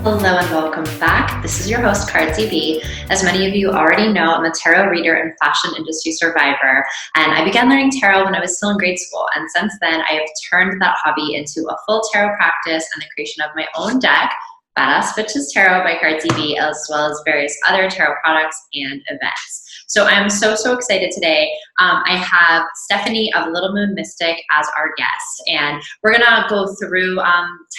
Hello and welcome back. This is your host, Cardsy B. As many of you already know, I'm a tarot reader and fashion industry survivor, and I began learning tarot when I was still in grade school, and since then I have turned that hobby into a full tarot practice and the creation of my own deck, Badass Bitches Tarot by Cardsy B, as well as various other tarot products and events. So I'm so excited today. I have Stephanie of Little Moon Mystic as our guest, and we're gonna go through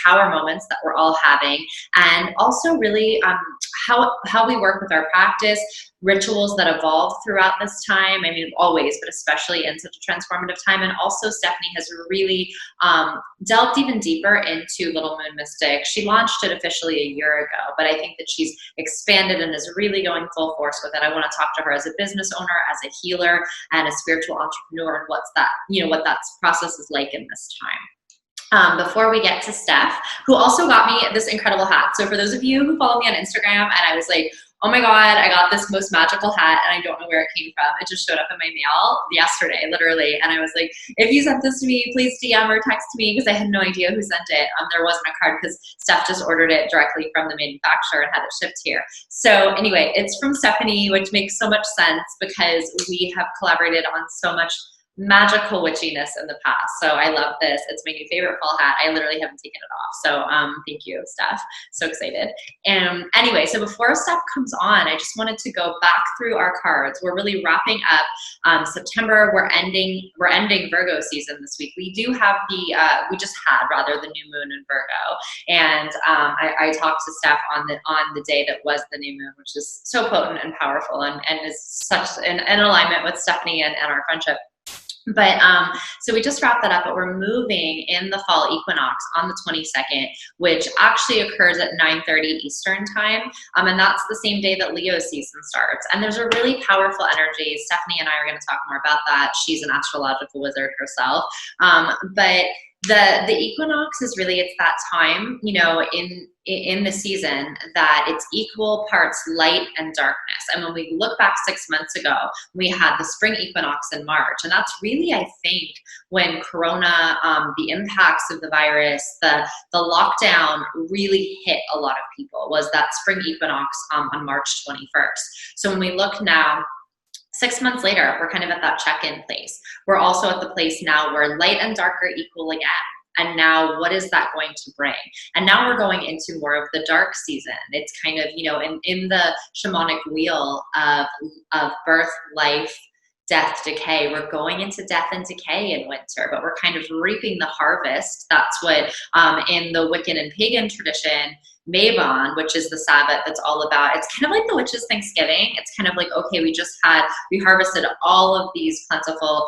tower moments that we're all having, and also really how we work with our practice, rituals that evolve throughout this time. I mean, always, but especially in such a transformative time. And also Stephanie has really delved even deeper into Little Moon Mystic. She launched it officially a year ago, but I think that she's expanded and is really going full force with it. I want to talk to her as a business owner, as a healer, and a spiritual entrepreneur, and what that process is like in this time. Before we get to Steph, who also got me this incredible hat. So for those of you who follow me on Instagram, and I was like, oh my God, I got this most magical hat and I don't know where it came from. It just showed up in my mail yesterday, literally. And I was like, if you sent this to me, please DM or text me, because I had no idea who sent it. There wasn't a card because Steph just ordered it directly from the manufacturer and had it shipped here. So anyway, it's from Stephanie, which makes so much sense because we have collaborated on so much magical witchiness in the past. So I love this. It's my new favorite fall hat. I literally haven't taken it off. So thank you, Steph. So excited. And anyway, so before Steph comes on, I just wanted to go back through our cards. We're really wrapping up September. We're ending Virgo season this week. We do have the new moon in Virgo. And I talked to Steph on the day that was the new moon, which is so potent and powerful and is such in alignment with Stephanie and our friendship. But so we just wrapped that up, but we're moving in the fall equinox on the 22nd, which actually occurs at 9:30 Eastern time. And that's the same day that Leo season starts. And there's a really powerful energy. Stephanie and I are going to talk more about that. She's an astrological wizard herself. But the equinox is really, it's that time, in the season that it's equal parts light and darkness. And when we look back 6 months ago, we had the spring equinox in March. And that's really, I think, when Corona, the impacts of the virus, the lockdown really hit a lot of people, was that spring equinox on March 21st. So when we look now, 6 months later, we're kind of at that check-in place. We're also at the place now where light and dark are equal again. And now what is that going to bring? And now we're going into more of the dark season. It's kind of, in the shamanic wheel of birth, life, death, decay. We're going into death and decay in winter, but we're kind of reaping the harvest. That's what in the Wiccan and pagan tradition, Mabon, which is the Sabbath, that's all about, it's kind of like the witches' Thanksgiving. It's kind of like, okay, we harvested all of these plentiful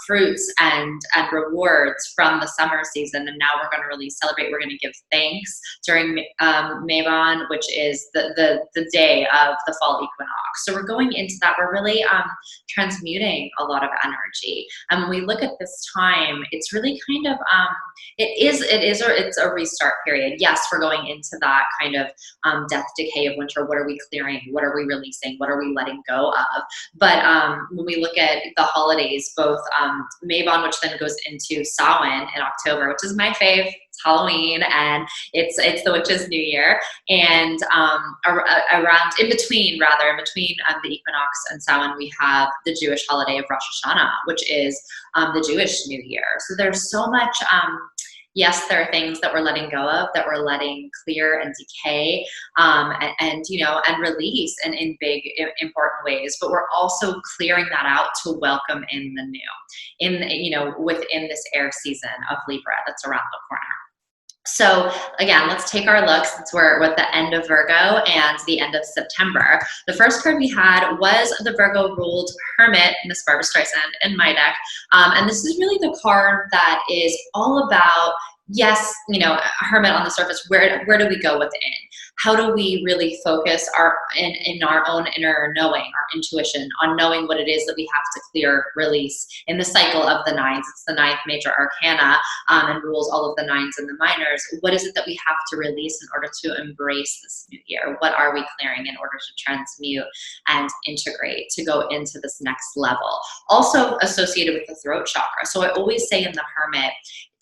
fruits and rewards from the summer season, and now we're going to really celebrate. We're going to give thanks during Mabon, which is the day of the fall equinox. So we're going into that. We're really transmuting a lot of energy. And when we look at this time, it's really kind of it's a restart period. Yes, we're going into that kind of death, decay of winter. What are we clearing? What are we releasing? What are we letting go of? But when we look at the holidays, both Mabon, which then goes into Samhain in October, which is my fave. It's Halloween, and it's the witches' New Year. And in between the equinox and Samhain, we have the Jewish holiday of Rosh Hashanah, which is the Jewish New Year. So there's so much. Yes, there are things that we're letting go of, that we're letting clear and decay, and release in big, important ways. But we're also clearing that out to welcome in the new, within this air season of Libra that's around the corner. So again, let's take our look, since we're at the end of Virgo and the end of September. The first card we had was the Virgo ruled Hermit, Miss Barbara Streisand, in my deck. And this is really the card that is all about, yes, Hermit on the surface, where do we go within? How do we really focus in our own inner knowing, our intuition, on knowing what it is that we have to clear, release in the cycle of the nines? It's the ninth major arcana and rules all of the nines and the minors. What is it that we have to release in order to embrace this new year? What are we clearing in order to transmute and integrate to go into this next level? Also associated with the throat chakra. So I always say in the Hermit,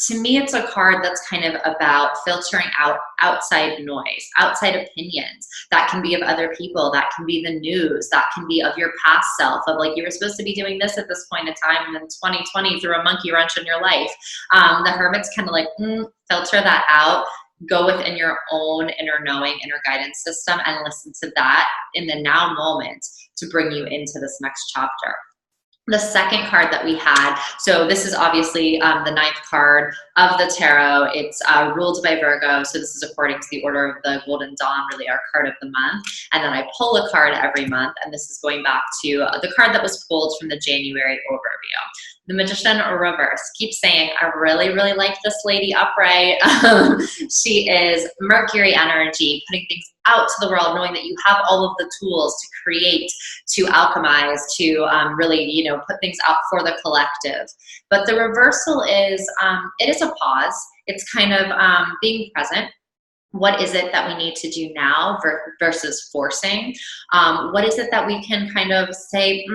to me, it's a card that's kind of about filtering out outside noise, outside opinions. That can be of other people. That can be the news. That can be of your past self, of like, you were supposed to be doing this at this point in time, and then 2020 threw a monkey wrench in your life. The Hermit's kind of like, filter that out. Go within your own inner knowing, inner guidance system, and listen to that in the now moment to bring you into this next chapter. The second card that we had, so this is obviously the ninth card of the tarot. It's ruled by Virgo, so this is according to the order of the Golden Dawn, really our card of the month. And then I pull a card every month, and this is going back to the card that was pulled from the January overview. The Magician reverse. Keep saying, I really, really like this lady upright. She is Mercury energy, putting things out to the world, knowing that you have all of the tools to create, to alchemize, to really, you know, put things out for the collective. But the reversal is, it is a pause. It's kind of being present. What is it that we need to do now versus forcing? What is it that we can kind of say,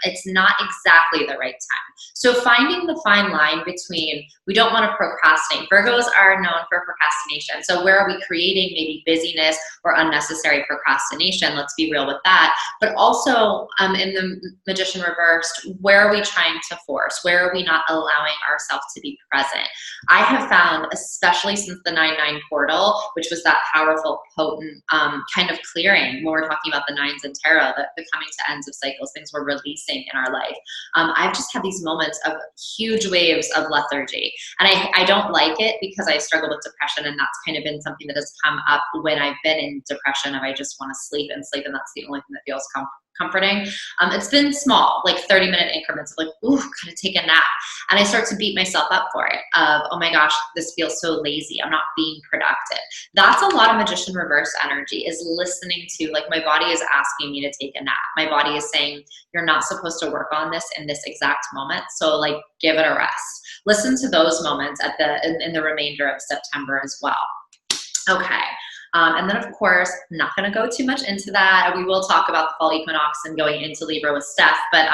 it's not exactly the right time? So finding the fine line between, we don't want to procrastinate. Virgos are known for procrastination. So where are we creating maybe busyness or unnecessary procrastination? Let's be real with that. But also in the Magician reversed, where are we trying to force? Where are we not allowing ourselves to be present? I have found, especially since the 9-9 portal, which was that powerful, potent kind of clearing when we're talking about the nines and tarot, the coming to ends of cycles, things we're releasing in our life. I've just had these moments of huge waves of lethargy. And I don't like it because I struggle with depression, and that's kind of been something that has come up when I've been in depression, of I just want to sleep, and that's the only thing that feels comforting. It's been small, like 30-minute increments of like, ooh, gotta take a nap. And I start to beat myself up for it of, oh my gosh, this feels so lazy. I'm not being productive. That's a lot of Magician reverse energy, is listening to, like, my body is asking me to take a nap. My body is saying, you're not supposed to work on this in this exact moment. So like, give it a rest. Listen to those moments in the remainder of September as well. Okay. And then, of course, I'm not going to go too much into that. We will talk about the fall equinox and going into Libra with Steph, but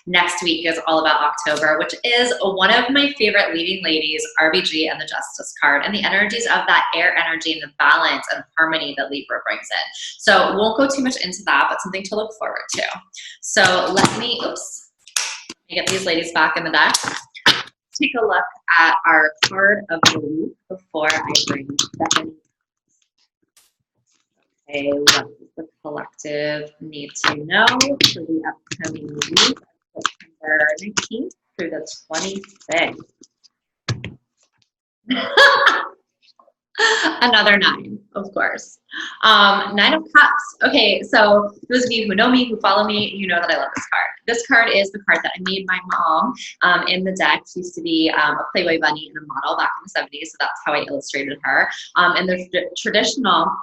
next week is all about October, which is one of my favorite leading ladies, RBG and the Justice card, and the energies of that air energy and the balance and harmony that Libra brings in. So won't go too much into that, but something to look forward to. So let me get these ladies back in the deck. Take a look at our card of the week before I bring Stephanie. Okay, what does the collective need to know for the upcoming week of September 19th through the 26th? Another 9, of course. 9 of Cups. Okay, so those of you who know me, who follow me, you know that I love this card. This card is the card that I made my mom in the deck. She used to be a Playboy bunny and a model back in the 70s, so that's how I illustrated her. And the traditional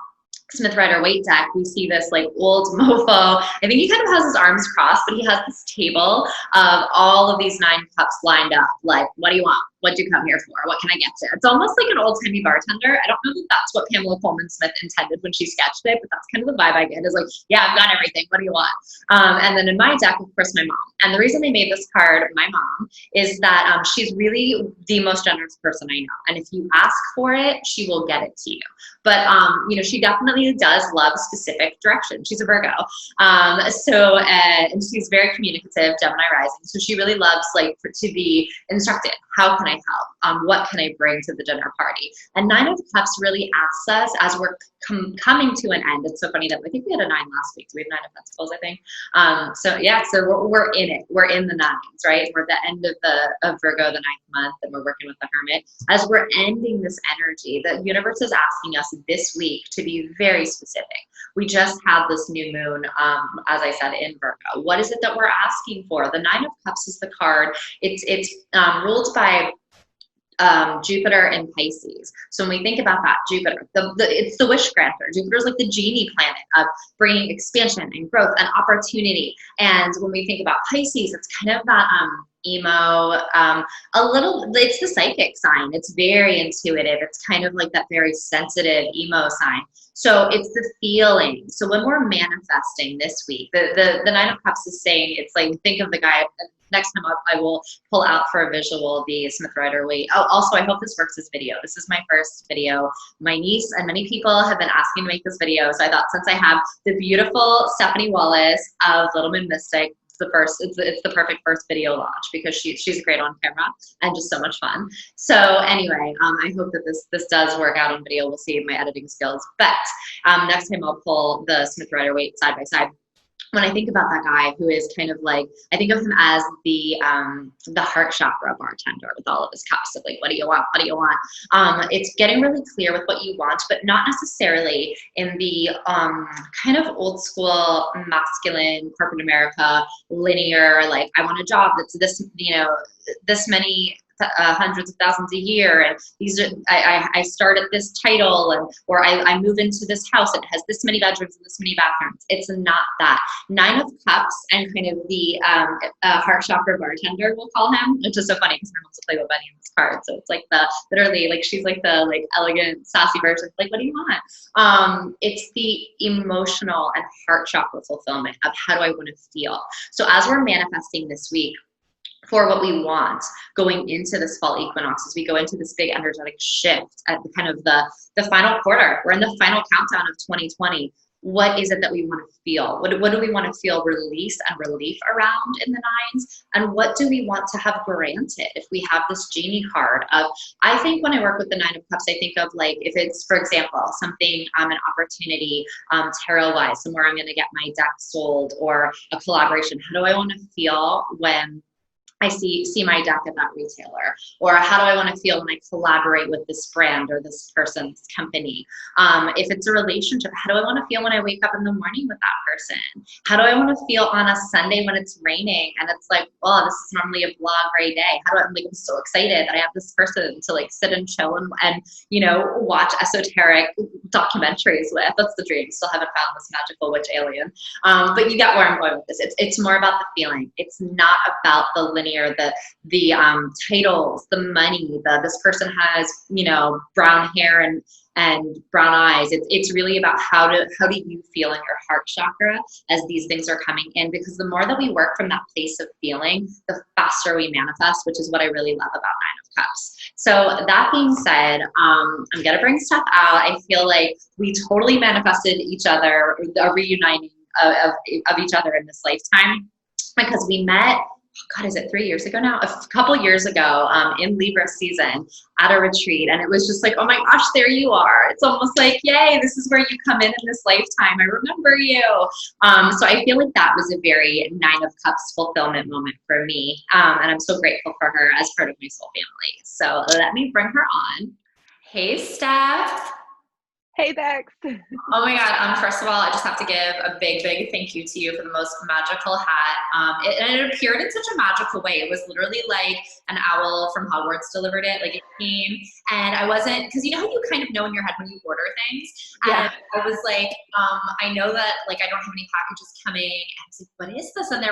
Smith Rider-Waite deck, we see this like old mofo. I think he kind of has his arms crossed, but he has this table of all of these 9 cups lined up. Like, what do you want? What'd you come here for? What can I get you? It's almost like an old-timey bartender. I don't know that that's what Pamela Coleman Smith intended when she sketched it, but that's kind of the vibe I get, is like, yeah, I've got everything. What do you want? And then in my deck, of course, my mom. And the reason I made this card, my mom, is that she's really the most generous person I know. And if you ask for it, she will get it to you. But, you know, she definitely does love specific direction. She's a Virgo. And she's very communicative, Gemini rising. So she really loves to be instructed. How can I help? What can I bring to the dinner party? And 9 of Cups really asks us, as we're coming to an end. It's so funny that I think we had a 9 last week. So we have 9 of Pentacles, I think. So we're in it. We're in the 9s, right? We're at the end of Virgo, the 9th month, and we're working with the Hermit. As we're ending this energy, the universe is asking us this week to be very specific. We just had this new moon, as I said, in Virgo. What is it that we're asking for? The 9 of Cups is the card. It's ruled by Jupiter and Pisces. So when we think about that, Jupiter, it's the wish granter. Jupiter's like the genie planet of bringing expansion and growth and opportunity. And when we think about Pisces, it's kind of that emo, a little, it's the psychic sign. It's very intuitive. It's kind of like that very sensitive emo sign. So it's the feeling. So when we're manifesting this week, the Nine of Cups is saying, it's like, think of the guy, next time up, I will pull out for a visual the Smith Rider-Waite. Oh, also, I hope this works as video. This is my first video. My niece and many people have been asking to make this video. So I thought, since I have the beautiful Stephanie Wallace of Little Moon Mystic, it's the perfect first video launch, because she's great on camera and just so much fun. So anyway, I hope that this does work out on video. We'll see my editing skills. But next time I'll pull the Smith Rider-Waite side by side. When I think about that guy who is kind of like, I think of him as the heart chakra bartender with all of his cups of like, what do you want? What do you want? It's getting really clear with what you want, but not necessarily in the kind of old school masculine corporate America linear, like, I want a job that's this, this many hundreds of thousands a year, and these are, I start at this title, and or I move into this house, it has this many bedrooms and this many bathrooms. It's not that. Nine of Cups and kind of the heart chakra bartender, we'll call him, which is so funny because my mom's a Playboy bunny in this card, so it's like the literally, like, she's like the like elegant sassy version, like, what do you want? It's the emotional and heart chakra fulfillment of how do I want to feel. So as we're manifesting this week for what we want going into this fall equinox, as we go into this big energetic shift at the kind of the final quarter, we're in the final countdown of 2020. What is it that we want to feel? What do we want to feel release and relief around in the nines? And what do we want to have granted if we have this genie card of, I think when I work with the Nine of Cups, I think of like, if it's, for example, something, an opportunity, tarot-wise, somewhere I'm going to get my deck sold, or a collaboration. How do I want to feel when I see my deck at that retailer? Or how do I want to feel when I collaborate with this brand or this person's company? If it's a relationship, how do I want to feel when I wake up in the morning with that person? How do I want to feel on a Sunday when it's raining and it's like, oh, this is normally a blah gray day? How do I'm so excited that I have this person to like sit and chill and watch esoteric documentaries with. That's the dream. Still haven't found this magical witch alien. But you get where I'm going with this. It's more about the feeling. It's not about the linear, the titles, the money, this person has, brown hair and brown eyes. It's really about how do you feel in your heart chakra as these things are coming in, because the more that we work from that place of feeling, the faster we manifest, which is what I really love about Nine of Cups. So that being said, I'm going to bring stuff out. I feel like we totally manifested each other, a reuniting of each other in this lifetime, because we met, God, is it 3 years ago now? A couple years ago, in Libra season at a retreat. And it was just like, oh my gosh, there you are. It's almost like, yay, this is where you come in this lifetime. I remember you. So I feel like that was a very Nine of Cups fulfillment moment for me. And I'm so grateful for her as part of my soul family. So let me bring her on. Hey, Steph. Hey, Bex. Oh my God. First of all, I just have to give a big, big thank you to you for the most magical hat. It appeared in such a magical way. It was literally like an owl from Hogwarts delivered it. Like, it came, and I wasn't, because you know how you kind of know in your head when you order things? And I was like, I know that like I don't have any packages coming. And I was like, what is this? And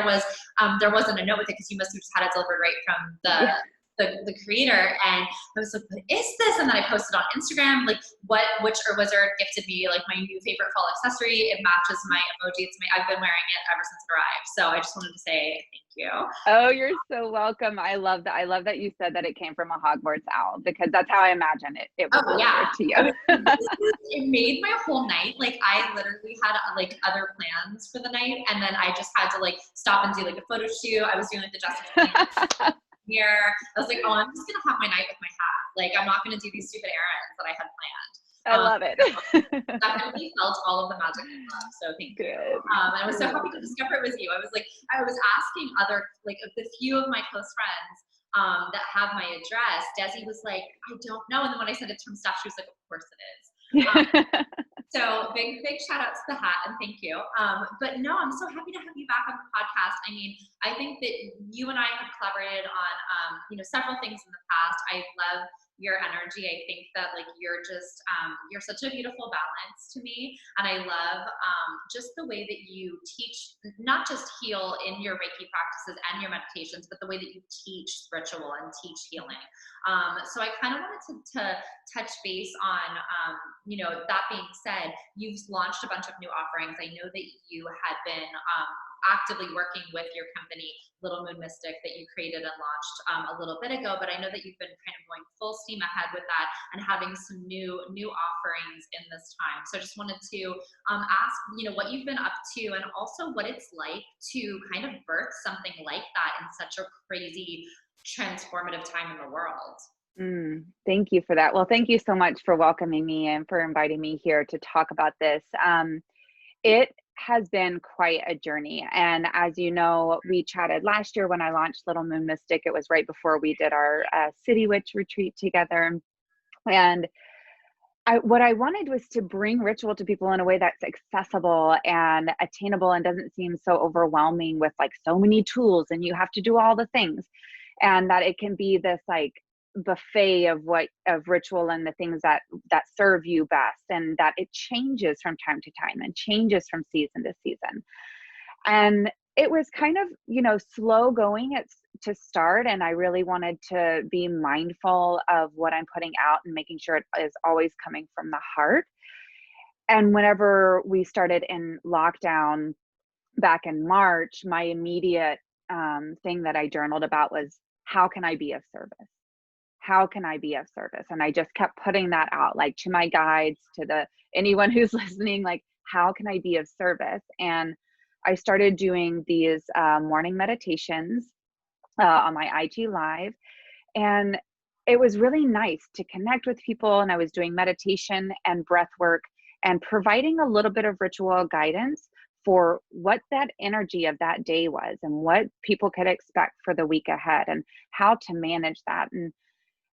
there wasn't a note with it, because you must have just had it delivered right from the creator. And I was like, what is this? And then I posted on Instagram, like, what witch or wizard gifted me like my new favorite fall accessory. It matches my emoji. I've been wearing it ever since it arrived. So I just wanted to say thank you. Oh, you're so welcome. I love that. I love that you said that it came from a Hogwarts owl, because that's how I imagine it was delivered to you. It made my whole night. Like, I literally had like other plans for the night, and then I just had to like stop and do like a photo shoot. I was doing like the Justice here. I was like, oh, I'm just gonna have my night with my hat. Like, I'm not gonna do these stupid errands that I had planned. I love it. Definitely felt all of the magic and love. So thank you. And I was so happy to discover it was you. I was asking other, like, the few of my close friends that have my address. Desi was like, I don't know. And then when I said it's from Steph, she was like, of course it is. So big shout out to the hat, and thank you. But no, I'm so happy to have you back on the podcast. I mean, I think that you and I have collaborated on, several things in the past. I love your energy. I think that like you're just you're such a beautiful balance to me, and I love just the way that you teach, not just heal in your Reiki practices and your meditations, but the way that you teach ritual and teach healing. So I kind of wanted to touch base on, you know, that being said, you've launched a bunch of new offerings. I know that you had been actively working with your company, Little Moon Mystic, that you created and launched a little bit ago, but I know that you've been kind of going full steam ahead with that and having some new offerings in this time. So I just wanted to ask, you know, what you've been up to, and also what it's like to kind of birth something like that in such a crazy transformative time in the world. Thank you for that. Well, thank you so much for welcoming me and for inviting me here to talk about this. It has been quite a journey. And as you know, we chatted last year when I launched Little Moon Mystic. It was right before we did our City Witch retreat together. And what I wanted was to bring ritual to people in a way that's accessible and attainable and doesn't seem so overwhelming with like so many tools and you have to do all the things, and that it can be this like buffet of ritual and the things that serve you best, and that it changes from time to time and changes from season to season. And it was kind of, you know, slow going to start, and I really wanted to be mindful of what I'm putting out and making sure it is always coming from the heart. And whenever we started in lockdown back in March, my immediate thing that I journaled about was, how can I be of service? How can I be of service? And I just kept putting that out, like to my guides, to anyone who's listening, like, how can I be of service? And I started doing these morning meditations on my IG Live. And it was really nice to connect with people. And I was doing meditation and breath work and providing a little bit of ritual guidance for what that energy of that day was and what people could expect for the week ahead and how to manage that.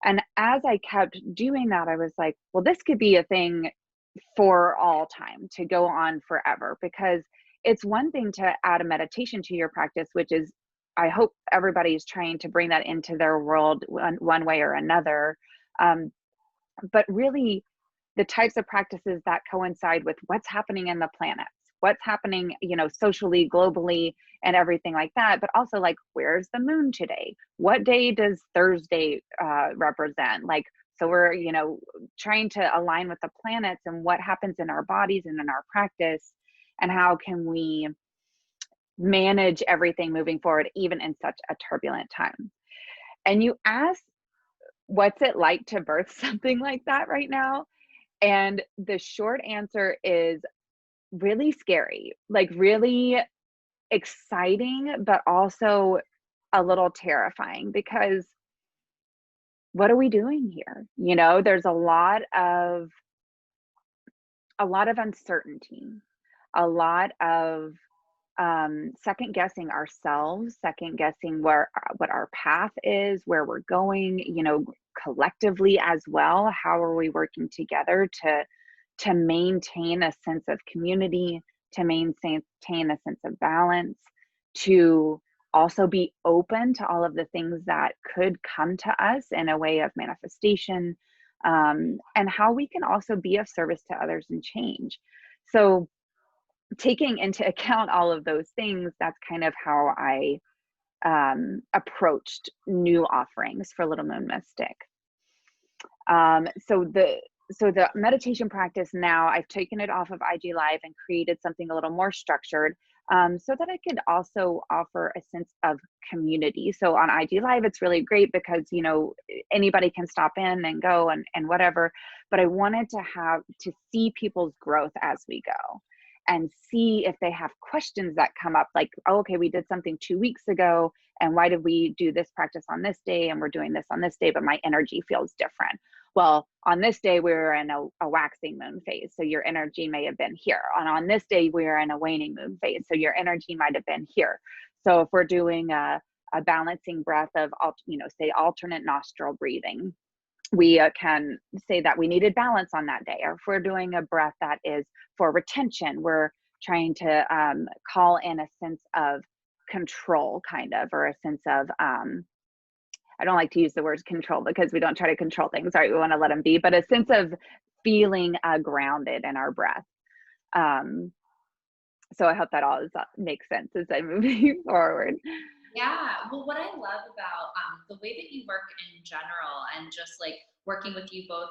And as I kept doing that, I was like, well, this could be a thing for all time, to go on forever, because it's one thing to add a meditation to your practice, which is, I hope everybody's trying to bring that into their world one way or another. But really, the types of practices that coincide with what's happening in the planets, what's happening, you know, socially, globally, and everything like that. But also, like, where's the moon today? What day does Thursday represent? Like, so we're, you know, trying to align with the planets and what happens in our bodies and in our practice, and how can we manage everything moving forward, even in such a turbulent time. And you ask, what's it like to birth something like that right now? And the short answer is really scary, like really exciting, but also a little terrifying, because what are we doing here? You know, there's a lot of uncertainty, a lot of second guessing ourselves, second guessing what our path is, where we're going, you know, collectively as well. How are we working together to maintain a sense of community, to maintain a sense of balance, to also be open to all of the things that could come to us in a way of manifestation, and how we can also be of service to others and change. So taking into account all of those things, that's kind of how I approached new offerings for Little Moon Mystic. So the meditation practice now, I've taken it off of IG Live and created something a little more structured, so that I could also offer a sense of community. So on IG Live, it's really great because, you know, anybody can stop in and go and whatever, but I wanted to see people's growth as we go, and see if they have questions that come up, like, oh, okay, we did something 2 weeks ago, and why did we do this practice on this day, and we're doing this on this day, but my energy feels different. Well, on this day, we were in a waxing moon phase, so your energy may have been here. And on this day, we are in a waning moon phase, so your energy might have been here. So if we're doing a balancing breath of, you know, say alternate nostril breathing, we can say that we needed balance on that day. Or if we're doing a breath that is for retention, we're trying to call in a sense of control, kind of, or a sense of I don't like to use the word control because we don't try to control things, right? We want to let them be, but a sense of feeling grounded in our breath. So I hope that all makes sense as I'm moving forward. Yeah. Well, what I love about the way that you work in general and just like working with you both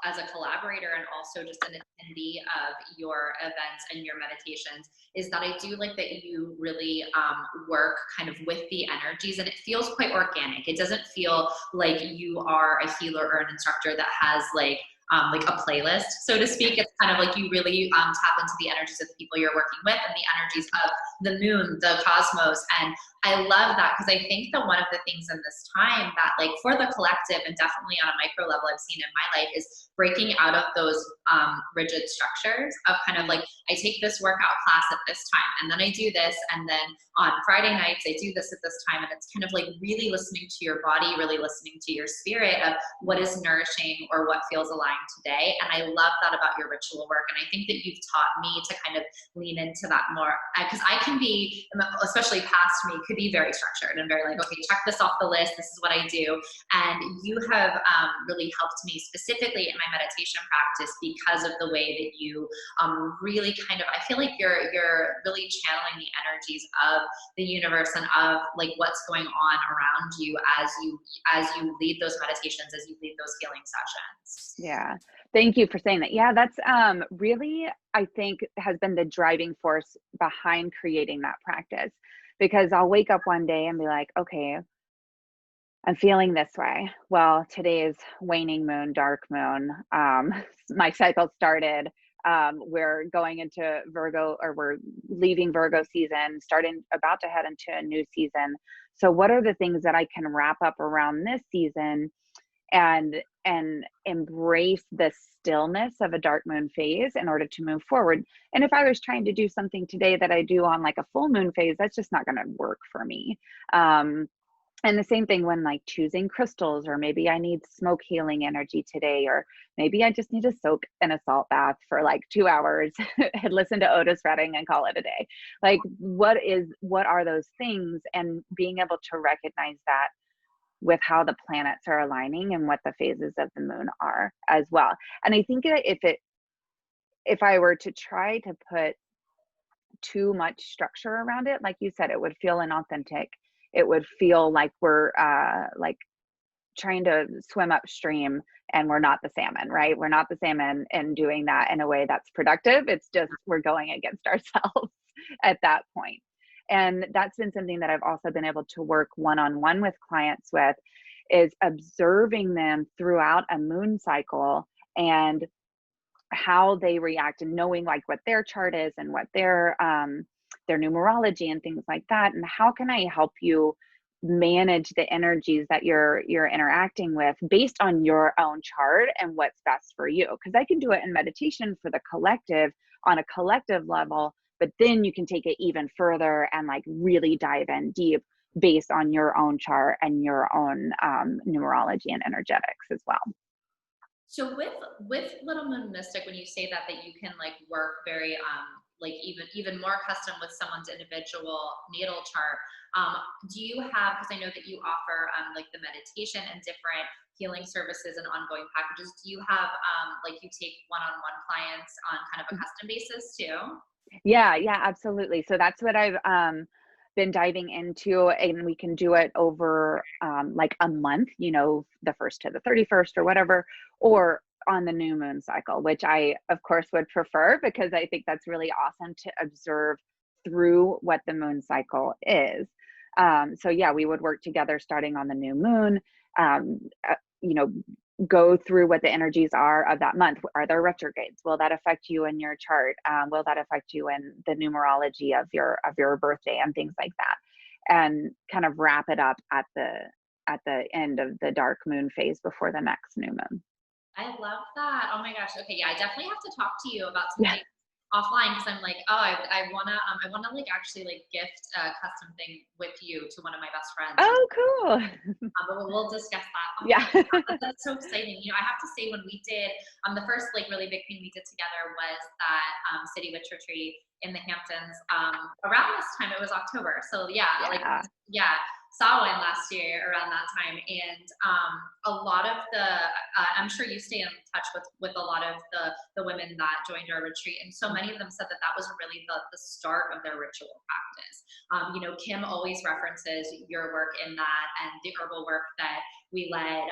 as a collaborator and also just an attendee of your events and your meditations is that I do like that you really work kind of with the energies, and it feels quite organic. It doesn't feel like you are a healer or an instructor that has like a playlist, so to speak. It's kind of like you really tap into the energies of the people you're working with and the energies of the moon, the cosmos. And I love that because I think that one of the things in this time that like for the collective and definitely on a micro level I've seen in my life is breaking out of those rigid structures of kind of like, I take this workout class at this time and then I do this, and then on Friday nights I do this at this time. And it's kind of like really listening to your body, really listening to your spirit of what is nourishing or what feels aligned today. And I love that about your ritual work. And I think that you've taught me to kind of lean into that more, because I can be, especially past me, could be very structured and very like, okay, check this off the list, this is what I do. And you have really helped me specifically in my meditation practice because of the way that you really kind of, I feel like you're really channeling the energies of the universe and of like what's going on around you as you lead those meditations, as you lead those healing sessions. Yeah. Thank you for saying that. Yeah, that's really, I think, has been the driving force behind creating that practice, because I'll wake up one day and be like, okay, I'm feeling this way. Well, today is waning moon, dark moon. My cycle started. We're going into Virgo, or we're leaving Virgo season, about to head into a new season. So what are the things that I can wrap up around this season and embrace the stillness of a dark moon phase in order to move forward? And if I was trying to do something today that I do on like a full moon phase, that's just not going to work for me. And the same thing when like choosing crystals, or maybe I need smoke healing energy today, or maybe I just need to soak in a salt bath for like 2 hours and listen to Otis Redding and call it a day. Like what are those things, and being able to recognize that with how the planets are aligning and what the phases of the moon are as well. And I think that if I were to try to put too much structure around it, like you said, it would feel inauthentic. It would feel like we're like trying to swim upstream and we're not the salmon, right? We're not the salmon, and doing that in a way that's productive. It's just we're going against ourselves at that point. And that's been something that I've also been able to work one-on-one with clients with, is observing them throughout a moon cycle and how they react, and knowing like what their chart is and what their numerology and things like that. And how can I help you manage the energies that you're interacting with based on your own chart and what's best for you? Because I can do it in meditation for the collective on a collective level, but then you can take it even further and like really dive in deep based on your own chart and your own numerology and energetics as well. So with Little Moon Mystic, when you say that you can like work very like even more custom with someone's individual natal chart, do you have, because I know that you offer like the meditation and different healing services and ongoing packages, do you have like you take one-on-one clients on kind of a custom basis too? Yeah, absolutely. So that's what I've been diving into, and we can do it over like a month, the 1st to the 31st or whatever, or on the new moon cycle, which I of course would prefer, because I think that's really awesome to observe through what the moon cycle is. So yeah, we would work together starting on the new moon, go through what the energies are of that month. Are there retrogrades? Will that affect you in your chart? Will that affect you in the numerology of your birthday and things like that? And kind of wrap it up at the end of the dark moon phase before the next new moon. I love that. Oh my gosh. Okay, yeah, I definitely have to talk to you about something offline, because I'm like, oh, I wanna like actually like gift a custom thing with you to one of my best friends. Oh, cool. But we'll discuss that. Oh Yeah. that's so exciting. I have to say, when we did the first like really big thing we did together was that City Witch retreat in the Hamptons. Around this time, it was October. So yeah. Samhain last year around that time, and a lot of the I'm sure you stay in touch with a lot of the women that joined our retreat, and so many of them said that that was really the start of their ritual practice. You know, Kim always references your work in that and the herbal work that we led,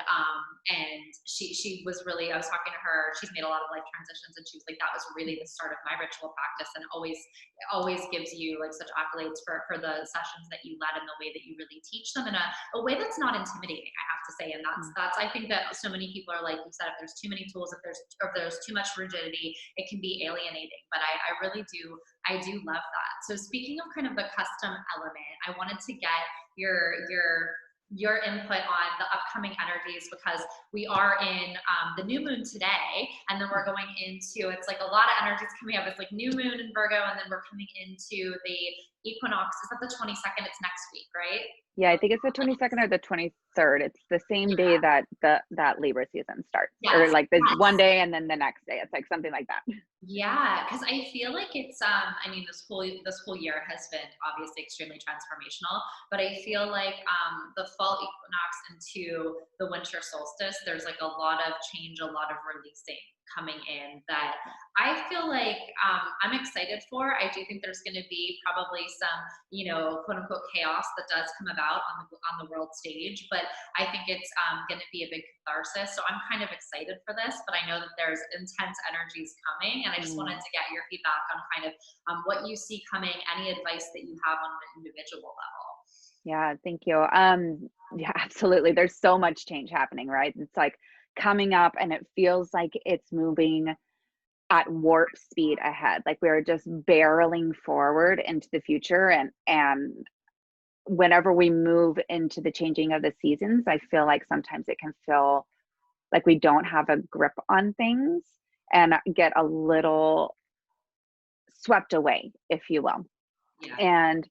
and she was really, I was talking to her, she's made a lot of life transitions, and she was like, that was really the start of my ritual practice, and always gives you like such accolades for the sessions that you led and the way that you really teach them in a way that's not intimidating, I have to say. And that's I think that so many people are like you said, if there's too many tools, if there's too much rigidity, it can be alienating. But I really do, I do love that. So speaking of kind of the custom element, I wanted to get your input on the upcoming energies, because we are in the new moon today, and then we're going into, it's like a lot of energies coming up. It's like new moon in Virgo, and then we're coming into the equinox. Is that the 22nd? It's next week, right? Yeah, I think it's the 22nd or the 23rd. It's the same day that that Libra season starts, or like the one day and then the next day. It's like something like that. Yeah, because I feel like it's I mean, this whole year has been obviously extremely transformational, but I feel like the fall equinox into the winter solstice, there's like a lot of change, a lot of releasing coming in that I feel like I'm excited for. I do think there's going to be probably some, you know, quote unquote chaos that does come about on the world stage, but I think it's going to be a big catharsis. So I'm kind of excited for this, but I know that there's intense energies coming, and I just wanted to get your feedback on kind of what you see coming, any advice that you have on an individual level. Yeah, thank you. Yeah, absolutely. There's so much change happening, right? It's like coming up, and it feels like it's moving at warp speed ahead. Like we're just barreling forward into the future, and whenever we move into the changing of the seasons, I feel like sometimes it can feel like we don't have a grip on things and get a little swept away, if you will. Yeah. And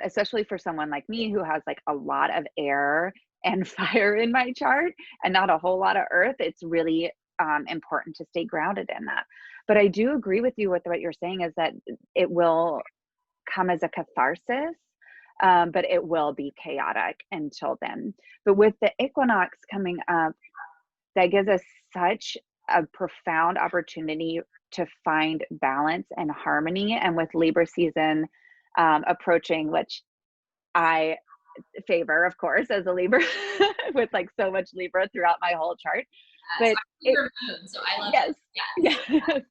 especially for someone like me who has like a lot of air and fire in my chart and not a whole lot of earth, it's really important to stay grounded in that. But I do agree with you with what you're saying, is that it will come as a catharsis, but it will be chaotic until then. But with the equinox coming up, that gives us such a profound opportunity to find balance and harmony. And with Libra season approaching, which I favor, of course, as a Libra, with like so much Libra throughout my whole chart. But moon, so I love yes, it.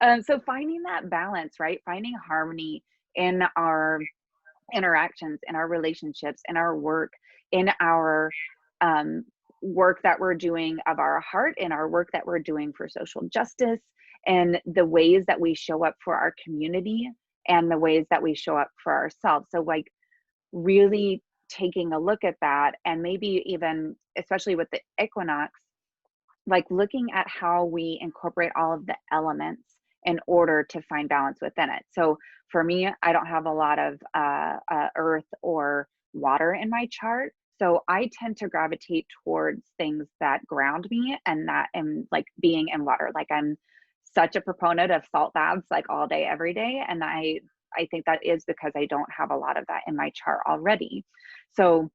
yes. So finding that balance, right? Finding harmony in our interactions, in our relationships, in our work, in our work that we're doing of our heart, in our work that we're doing for social justice, and the ways that we show up for our community and the ways that we show up for ourselves. So like really taking a look at that, and maybe even, especially with the equinox, like looking at how we incorporate all of the elements in order to find balance within it. So for me, I don't have a lot of earth or water in my chart. So I tend to gravitate towards things that ground me, and that am like being in water. Like I'm such a proponent of salt baths, like all day, every day. And I think that is because I don't have a lot of that in my chart already. So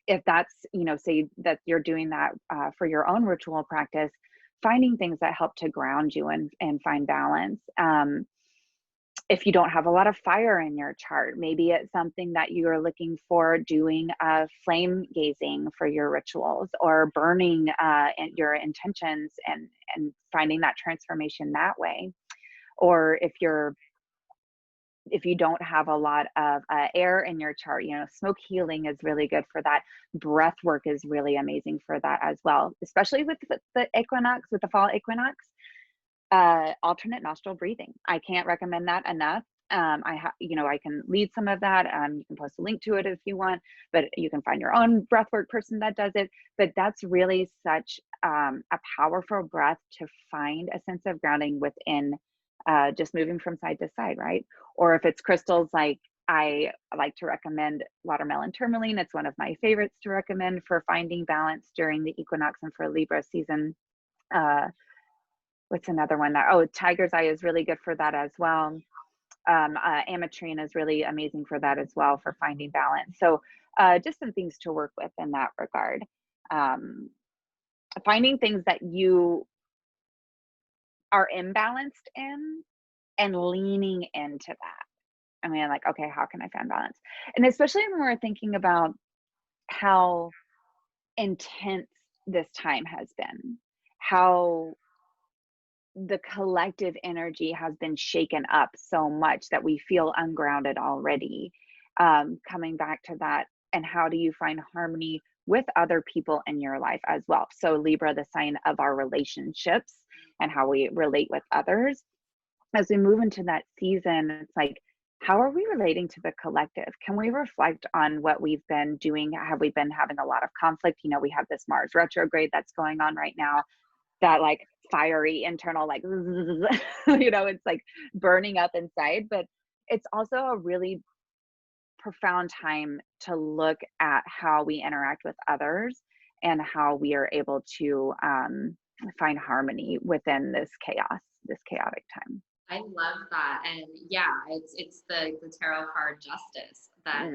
if that's, you know, say that you're doing that for your own ritual practice, finding things that help to ground you and find balance. If you don't have a lot of fire in your chart, maybe it's something that you're looking for doing flame gazing for your rituals, or burning your intentions and finding that transformation that way. Or if you don't have a lot of air in your chart, you know, smoke healing is really good for that. Breath work is really amazing for that as well, especially with the equinox, with the fall equinox. Alternate nostril breathing, I can't recommend that enough. You know, I can lead some of that. You can post a link to it if you want, but you can find your own breathwork person that does it. But that's really such a powerful breath to find a sense of grounding within just moving from side to side, right? Or if it's crystals, like I like to recommend watermelon tourmaline. It's one of my favorites to recommend for finding balance during the equinox and for Libra season. What's another one that, tiger's eye is really good for that as well. Ametrine is really amazing for that as well, for finding balance. So just some things to work with in that regard. Finding things that you are imbalanced in and leaning into that. I mean, like, okay, how can I find balance? And especially when we're thinking about how intense this time has been, how the collective energy has been shaken up so much that we feel ungrounded already. Coming back to that, and how do you find harmony with other people in your life as well? So Libra, the sign of our relationships and how we relate with others. As we move into that season, it's like, how are we relating to the collective? Can we reflect on what we've been doing? Have we been having a lot of conflict? You know, we have this Mars retrograde that's going on right now, that like fiery internal, like, you know, it's like burning up inside. But it's also a really profound time to look at how we interact with others and how we are able to find harmony within this chaos, this chaotic time. I love that. And yeah, it's the tarot card justice that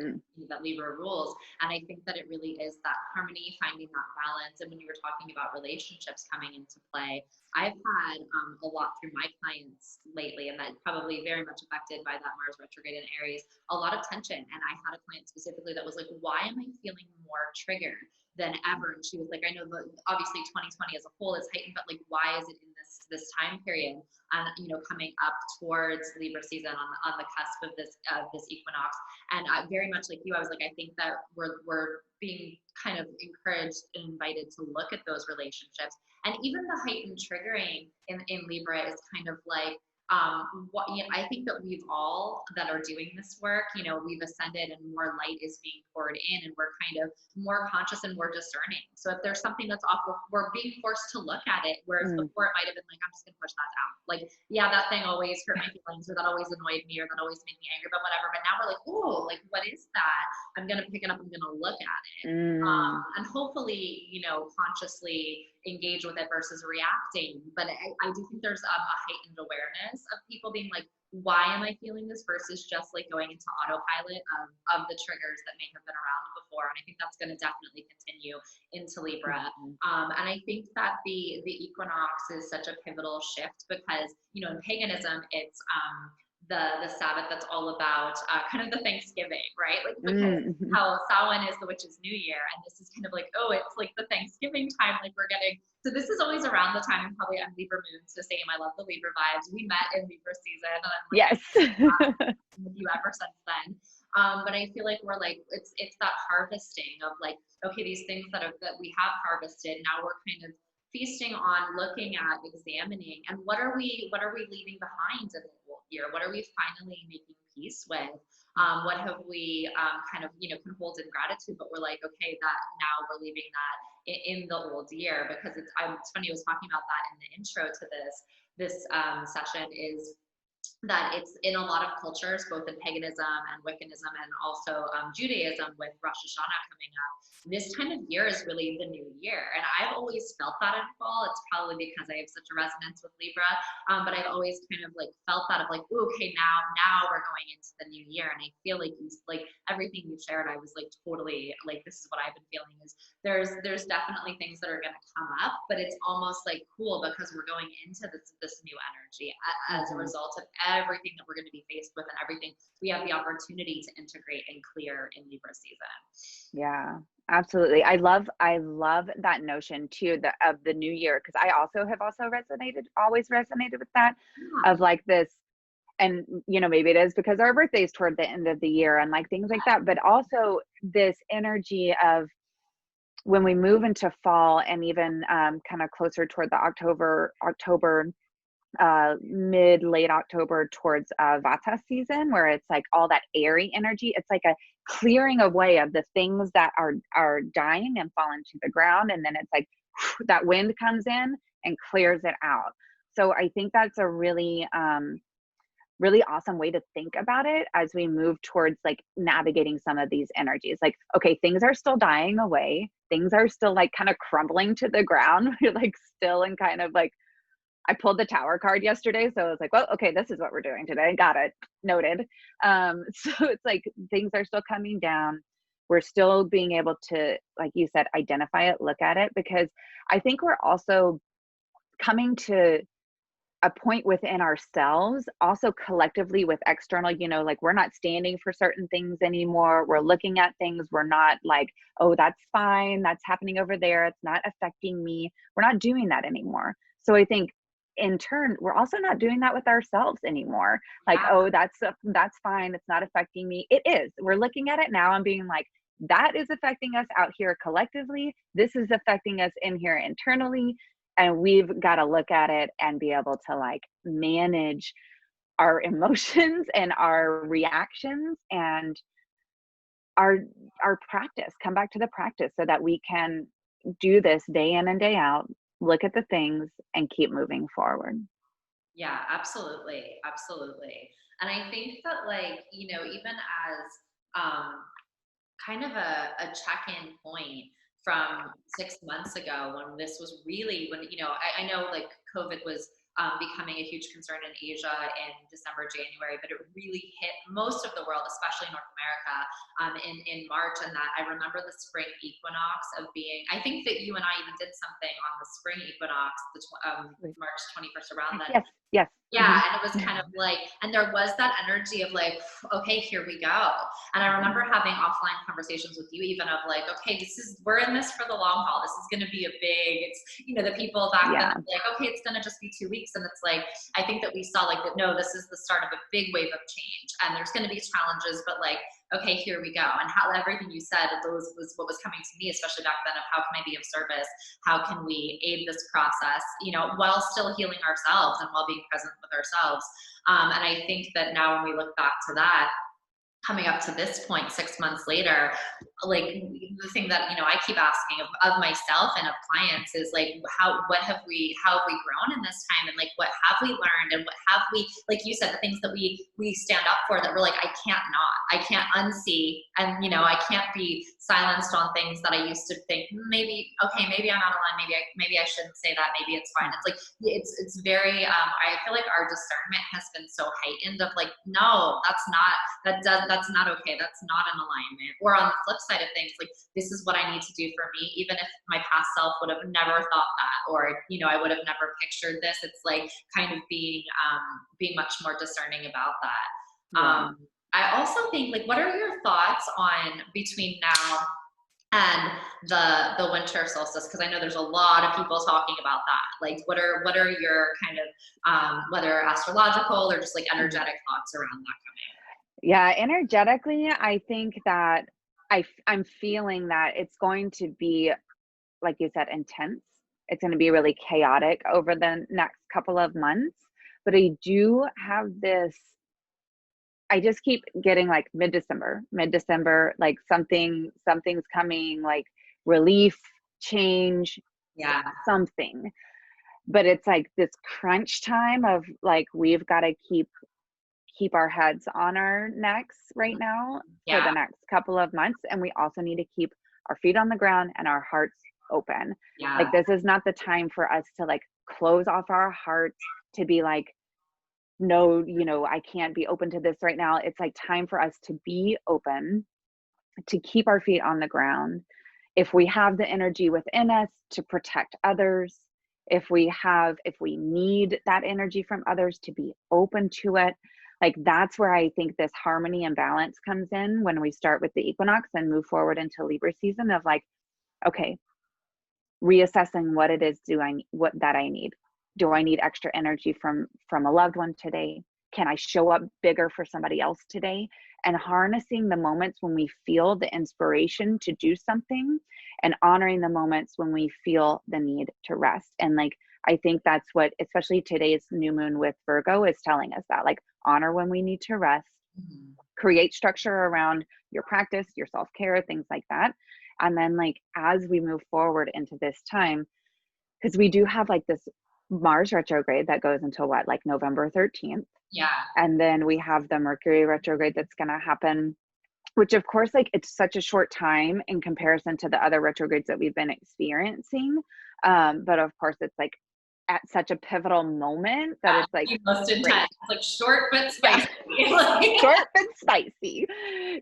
that Libra rules. And I think that it really is that harmony, finding that balance. And when you were talking about relationships coming into play, I've had a lot through my clients lately, and that probably very much affected by that Mars retrograde in Aries, a lot of tension. And I had a client specifically that was like, why am I feeling more triggered than ever? And she was like, I know that obviously 2020 as a whole is heightened, but like, why is it in this time period, you know, coming up towards Libra season on the cusp of this equinox? And very much like you, I was like, I think that we're being kind of encouraged and invited to look at those relationships. And even the heightened triggering in Libra is kind of like, what, you know, I think that we've all that are doing this work, you know, we've ascended and more light is being poured in, and we're kind of more conscious and more discerning. So if there's something that's off, we're being forced to look at it, whereas before it might have been like, I'm just gonna push that down. Like, yeah, that thing always hurt my feelings, or that always annoyed me, or that always made me angry, but whatever. But now we're like, oh, like, what is that? I'm gonna pick it up, I'm gonna look at it. And hopefully, you know, consciously engage with it versus reacting. But I do think there's a heightened awareness of people being like, why am I feeling this, versus just like going into autopilot of the triggers that may have been around before. And I think that's going to definitely continue into Libra. And I think that the equinox is such a pivotal shift because, you know, in paganism, it's the Sabbath that's all about kind of the Thanksgiving, right? Like, because how Samhain is the witch's new year, and this is kind of like, oh, it's like the Thanksgiving time, like we're getting, so this is always around the time, and probably I'm Libra moon, so same, I love the Libra vibes. We met in Libra season, and I'm like, yes, with you ever since then. But I feel like we're like, it's that harvesting of like, okay, these things that we have harvested, now we're kind of feasting on looking at, examining, and what are we leaving behind in the whole year? What are we finally making peace with? What have we kind of, you know, can hold in gratitude, but we're like, okay, that now we're leaving that in the old year. Because it's funny, I was talking about that in the intro to this session, is that it's in a lot of cultures, both in paganism and Wiccanism, and also Judaism, with Rosh Hashanah coming up. This time of year is really the new year. And I've always felt that in fall. It's probably because I have such a resonance with Libra. But I've always kind of like felt that of like, ooh, okay, now we're going into the new year. And I feel like everything you shared, I was like, totally like, this is what I've been feeling, is there's definitely things that are going to come up, but it's almost like cool because we're going into this new energy as a result of everything that we're going to be faced with, and everything we have the opportunity to integrate and clear in Libra season. Yeah, absolutely. I love that notion too, of the new year, because I have always resonated with that, of like this, and you know, maybe it is because our birthday is toward the end of the year and like things like that, but also this energy of when we move into fall, and even kind of closer toward the October, late October towards Vata season, where it's like all that airy energy. It's like a clearing away of the things that are dying and falling to the ground, and then it's like that wind comes in and clears it out. So I think that's a really really awesome way to think about it as we move towards like navigating some of these energies. Like, okay, things are still dying away, things are still like kind of crumbling to the ground. We're like still in kind of like, I pulled the Tower card yesterday. So I was like, well, okay, this is what we're doing today. Got it. Noted. So it's like things are still coming down. We're still being able to, like you said, identify it, look at it, because I think we're also coming to a point within ourselves, also collectively with external, like we're not standing for certain things anymore. We're looking at things. We're not like, oh, that's fine. That's happening over there. It's not affecting me. We're not doing that anymore. So I think in turn, we're also not doing that with ourselves anymore. Like, oh, that's fine. It's not affecting me. It is. We're looking at it now and being like, that is affecting us out here collectively. This is affecting us in here internally. And we've got to look at it and be able to like manage our emotions and our reactions and our practice, come back to the practice so that we can do this day in and day out, look at the things and keep moving forward. Yeah, absolutely. Absolutely. And I think that like, even as kind of a check-in point from 6 months ago when this was really when I know like COVID was becoming a huge concern in Asia in December, January, but it really hit most of the world, especially North America, in March. And that I remember the spring equinox of being, I think that you and I even did something on the spring equinox, March 21st around then. Yes. Yeah. And it was kind of like, and there was that energy of like, okay, here we go. And I remember having offline conversations with you even of like, okay, we're in this for the long haul. This is going to be a big, it's, the people back then like, okay, it's going to just be 2 weeks. And it's like, I think that we saw like that, no, this is the start of a big wave of change and there's going to be challenges, but like, okay, here we go. And how everything you said, was what was coming to me, especially back then, of how can I be of service? How can we aid this process, while still healing ourselves and while being present with ourselves. And I think that now when we look back to that, coming up to this point 6 months later, like the thing that I keep asking of myself and of clients is like, how have we grown in this time, and like what have we learned, and what have we, like you said, the things that we stand up for that we're like, I can't unsee, and I can't be silenced on things that I used to think maybe I'm out of line, maybe I shouldn't say that, maybe it's fine. It's like it's very I feel like our discernment has been so heightened of like, no, that's not okay, that's not in alignment. Or on the flip side of things, like this is what I need to do for me, even if my past self would have never thought that, or I would have never pictured this. It's like kind of being much more discerning about that. I also think, like, what are your thoughts on between now and the winter solstice? Because I know there's a lot of people talking about that. Like, what are your kind of whether astrological or just like energetic thoughts around that coming? Yeah, energetically, I think that I'm feeling that it's going to be, like you said, intense. It's going to be really chaotic over the next couple of months. But I do have this, I just keep getting like mid-December, like something's coming, like relief, change, something. But it's like this crunch time of like, we've got to keep our heads on our necks right now for the next couple of months. And we also need to keep our feet on the ground and our hearts open. Like, this is not the time for us to like close off our hearts, to be like, no, I can't be open to this right now. It's like time for us to be open, to keep our feet on the ground. If we have the energy within us to protect others, if we need that energy from others, to be open to it. Like, that's where I think this harmony and balance comes in when we start with the equinox and move forward into Libra season of like, okay, reassessing what it is that I need. Do I need extra energy from a loved one today? Can I show up bigger for somebody else today? And harnessing the moments when we feel the inspiration to do something, and honoring the moments when we feel the need to rest. And like, I think that's what, especially today's new moon with Virgo, is telling us, that like, honor when we need to rest, create structure around your practice, your self-care, things like that. And then like, as we move forward into this time, because we do have like this Mars retrograde that goes until what, like November 13th. Yeah. And then we have the Mercury retrograde that's going to happen, which of course, like, it's such a short time in comparison to the other retrogrades that we've been experiencing. But of course, it's like at such a pivotal moment that it's like the most great. intense, like short but spicy. Yeah. Short but spicy.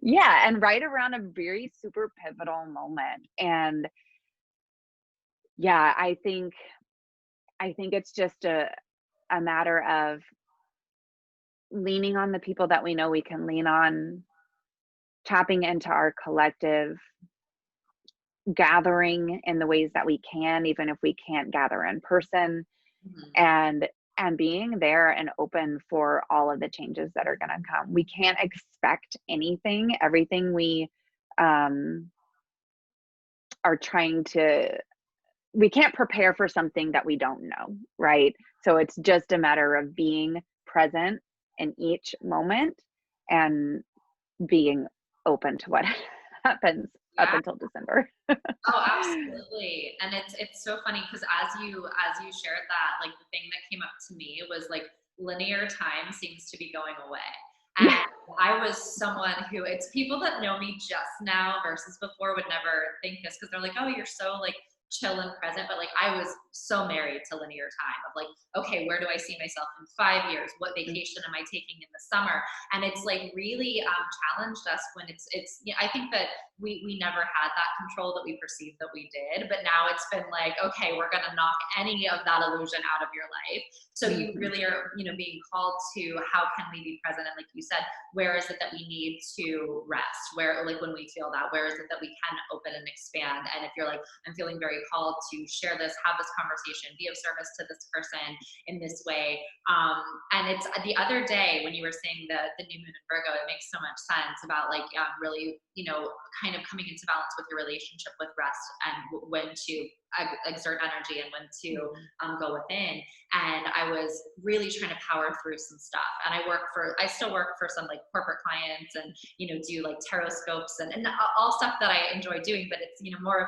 Yeah. And right around a very super pivotal moment. And yeah, I think it's just a matter of leaning on the people that we know we can lean on, tapping into our collective, gathering in the ways that we can, even if we can't gather in person, and being there and open for all of the changes that are going to come. We can't expect everything we are trying to, we can't prepare for something that we don't know, right? So it's just a matter of being present in each moment and being open to what happens up until December. Oh, absolutely. And it's so funny because as you shared that, like the thing that came up to me was like linear time seems to be going away. And I was someone who, it's people that know me just now versus before would never think this because they're like, oh, you're so like chill and present. But like I was so married to linear time of like, okay, where do I see myself in 5 years? What vacation am I taking in the summer? And it's like really challenged us when it's I think that we never had that control that we perceived that we did, but now it's been like, okay, we're going to knock any of that illusion out of your life. So you really are, being called to how can we be present? And like you said, where is it that we need to rest? Where, like when we feel that, where is it that we can open and expand? And if you're like, I'm feeling very called to share this, have this conversation, be of service to this person in this way. And it's the other day when you were saying the new moon in Virgo, it makes so much sense about like really, kind of coming into balance with your relationship with rest and when to exert energy and when to go within. And I was really trying to power through some stuff. And I still work for some like corporate clients and, do like tarot scopes and all stuff that I enjoy doing, but it's,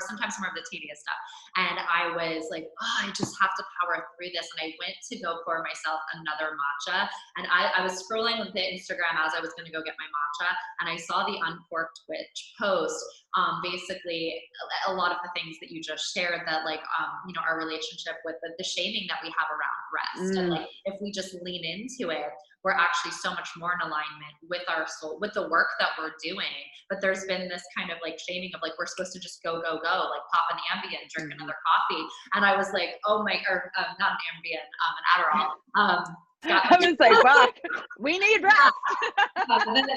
sometimes more of the tedious stuff. And I was like, oh, I just have to power through this. And I went to go pour myself another matcha. And I was scrolling with the Instagram as I was going to go get my matcha. And I saw the Uncorked Witch post, basically a lot of the things that you just shared that like, our relationship with the shaming that we have around rest. And like, if we just lean into it, we're actually so much more in alignment with our soul, with the work that we're doing. But there's been this kind of like shaming of like, we're supposed to just go, like pop an Ambien, drink another coffee. And I was like, oh my, or not an Ambien, an Adderall. I was like, wow, we need rest.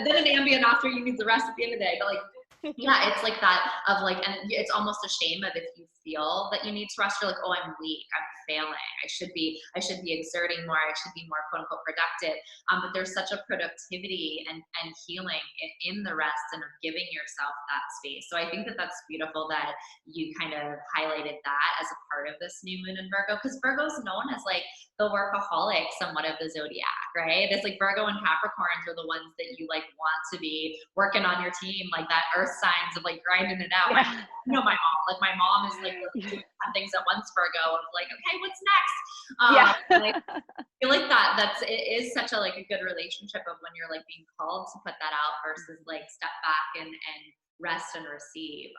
then an Ambien after you need the rest at the end of the day. But like, yeah, it's like that of like, and it's almost a shame of if you feel that you need to rest, you're like, oh, I'm weak, I'm failing, I should be exerting more, I should be more quote unquote productive. But there's such a productivity and healing in the rest and of giving yourself that space. So I think that that's beautiful that you kind of highlighted that as a part of this new moon in Virgo, because Virgo is known as like the workaholic somewhat of the zodiac, right? It's like Virgo and Capricorns are the ones that you like want to be working on your team, like that earth signs of like grinding it out. Yeah. My mom, like my mom is like doing 10 things at once, Virgo, of like, okay, what's next? Like, I feel like it is such a like a good relationship of when you're like being called to put that out versus like step back and rest and receive.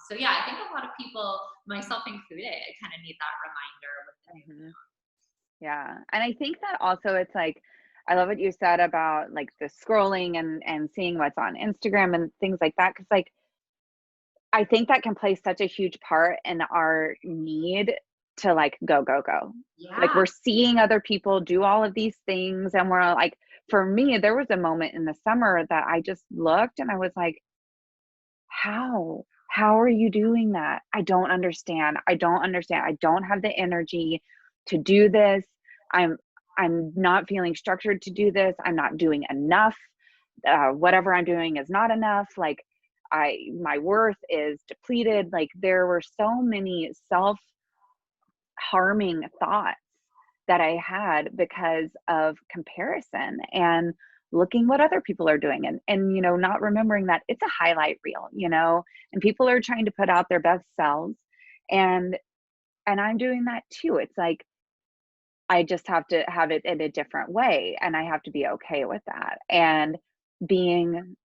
So yeah, I think a lot of people, myself included, kind of need that reminder with Yeah. And I think that also it's like, I love what you said about like the scrolling and seeing what's on Instagram and things like that. Cause like, I think that can play such a huge part in our need to like go. Yeah. Like we're seeing other people do all of these things. And we're like, for me, there was a moment in the summer that I just looked and I was like, how are you doing that? I don't understand. I don't have the energy to do this. I'm not feeling structured to do this. I'm not doing enough. Whatever I'm doing is not enough. Like my worth is depleted. Like there were so many self-harming thoughts that I had because of comparison and looking what other people are doing and not remembering that it's a highlight reel, and people are trying to put out their best selves and I'm doing that too. It's like I just have to have it in a different way and I have to be okay with that and being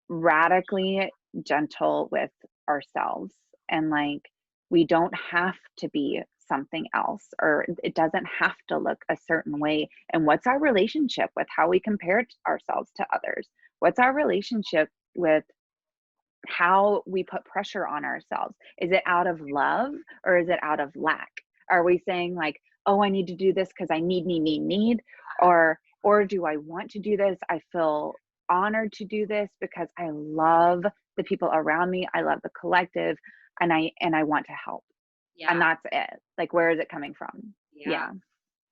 radically gentle with ourselves and like we don't have to be something else, or it doesn't have to look a certain way. And what's our relationship with how we compare ourselves to others? What's our relationship with how we put pressure on ourselves? Is it out of love, or is it out of lack? Are we saying like, oh, I need to do this because I need, or do I want to do this? I feel honored to do this because I love the people around me. I love the collective, and I want to help. Yeah. And that's it. Like, where is it coming from? Yeah.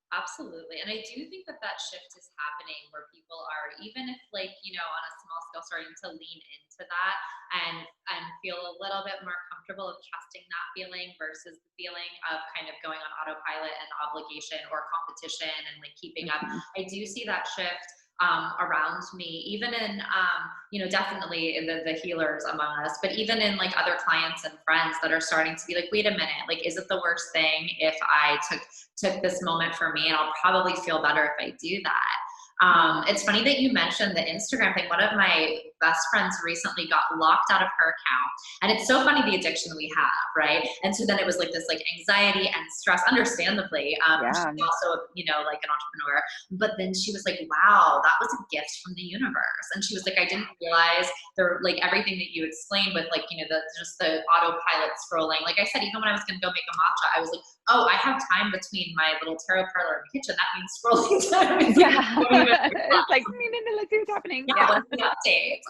Absolutely. And I do think that that shift is happening where people are, even if like, you know, on a small scale, starting to lean into that and feel a little bit more comfortable of trusting that feeling versus the feeling of kind of going on autopilot and obligation or competition and like keeping up. I do see that shift around me, even in, you know, definitely in the healers among us, but even in like other clients and friends that are starting to be like, wait a minute, like, is it the worst thing if I took this moment for me, and I'll probably feel better if I do that. It's funny that you mentioned the Instagram thing. One of my best friends recently got locked out of her account. And it's so funny, the addiction we have, right? And so then it was like this like anxiety and stress, understandably. She's also, you know, like an entrepreneur. But then she was like, wow, that was a gift from the universe. And she was like, I didn't realize there, like everything that you explained with like, you know, just the autopilot scrolling. Like I said, even when I was going to go make a matcha, I was like, oh, I have time between my little tarot parlor and kitchen. That means scrolling time. It's like, let's see what's happening. What's the update?